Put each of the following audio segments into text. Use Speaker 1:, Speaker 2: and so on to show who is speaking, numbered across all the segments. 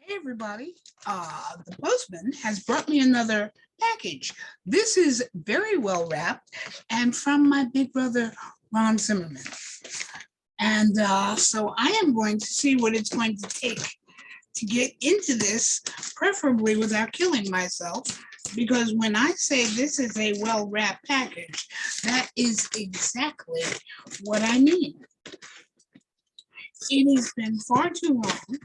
Speaker 1: Hey everybody, the postman has brought me another package. This is very well wrapped and from my big brother, Ron Zimmerman. And so I am going to see what it's going to take to get into this, preferably without killing myself, because when I say this is a well wrapped package, that is exactly what I mean. It has been far too long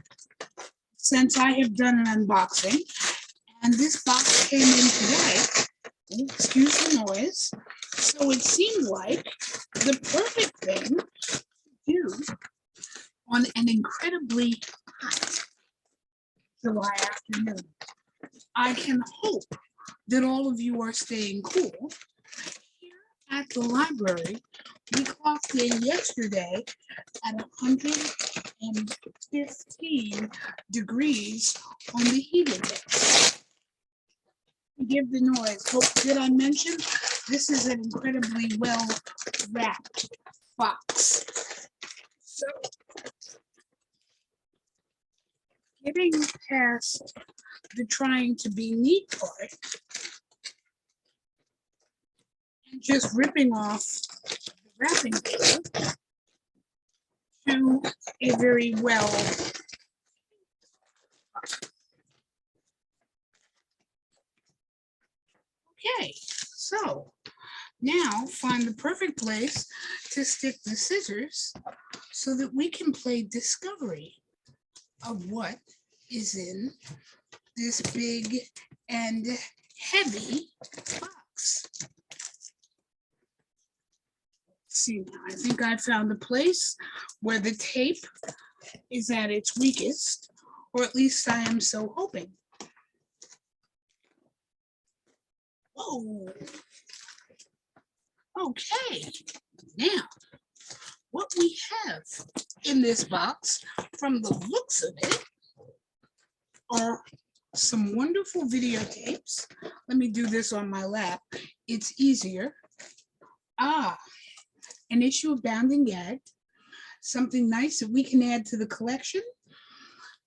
Speaker 1: since I have done an unboxing, and this box came in today. Excuse the noise. So it seemed like the perfect thing to do on an incredibly hot July afternoon. I can hope that all of you are staying cool. Here at the library, we clocked in yesterday at 115 degrees on the heater deck. Give the noise. Oh, did I mention this is an incredibly well wrapped box? So, getting past the trying to be neat part and just ripping off the wrapping paper to a very well. Okay, so now find the perfect place to stick the scissors so that we can play discovery of what is in this big and heavy box. See now, I think I found a place where the tape is at its weakest, or at least I am so hoping. Whoa. Okay, now what we have in this box, from the looks of it, are some wonderful videotapes. Let me do this on my lap. It's easier. An issue of Bound and Gagged, something nice that we can add to the collection.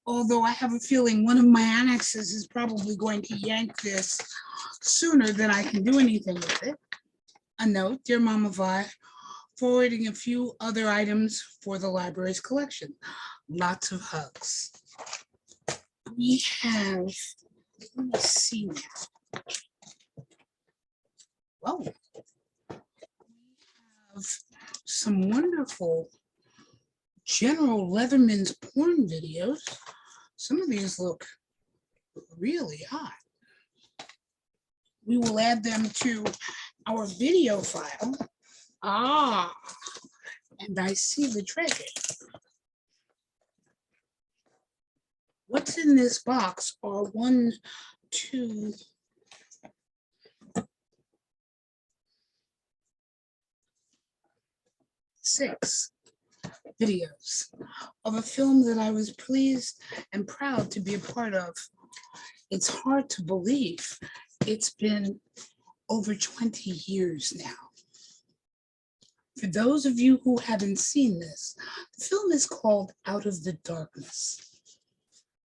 Speaker 1: Although I have a feeling one of my annexes is probably going to yank this sooner than I can do anything with it. A note, dear Mama Vi, forwarding a few other items for the library's collection. Lots of hugs. We have, let me see now. Whoa. We have some wonderful General Leatherman's porn videos. Some of these look really hot. We will add them to our video file. And I see the treasure. What's in this box are 1, 2, 6 videos of a film that I was pleased and proud to be a part of. It's hard to believe it's been over 20 years now. For those of you who haven't seen this, the film is called Out of the Darkness.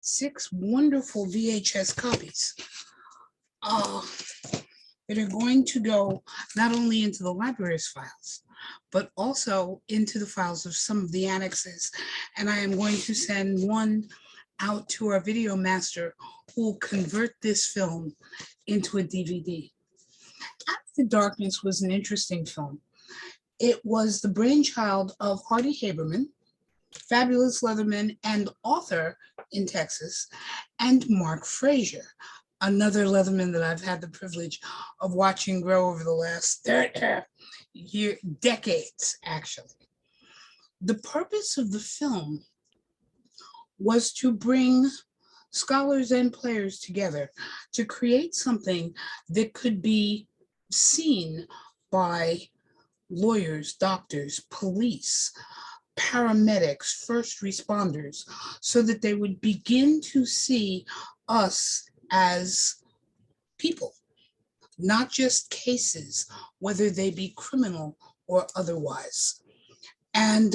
Speaker 1: 6 wonderful VHS copies that are going to go not only into the library's files, but also into the files of some of the annexes. And I am going to send one out to our video master who will convert this film into a DVD. Out of the Darkness was an interesting film. It was the brainchild of Hardy Haberman, fabulous Leatherman and author in Texas, and Mark Frazier, another Leatherman that I've had the privilege of watching grow over the last decades, actually. The purpose of the film was to bring scholars and players together to create something that could be seen by lawyers, doctors, police, paramedics, first responders, so that they would begin to see us as people, not just cases, whether they be criminal or otherwise. And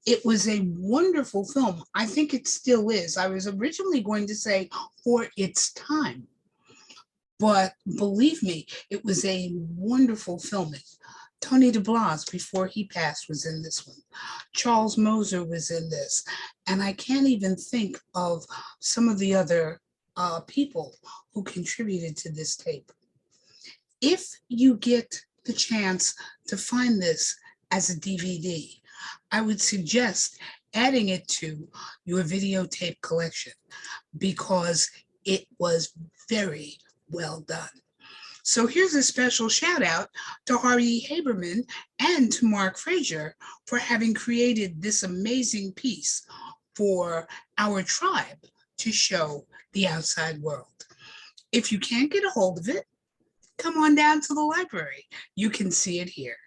Speaker 1: It was a wonderful film. I think it still is. I was originally going to say for its time, but believe me, it was a wonderful filming. Tony DeBlas, before he passed, was in this one. Charles Moser was in this. And I can't even think of some of the other people who contributed to this tape. If you get the chance to find this as a DVD, I would suggest adding it to your videotape collection because it was very well done. So here's a special shout out to Harvey Haberman and to Mark Frazier for having created this amazing piece for our tribe to show the outside world. If you can't get a hold of it, come on down to the library. You can see it here.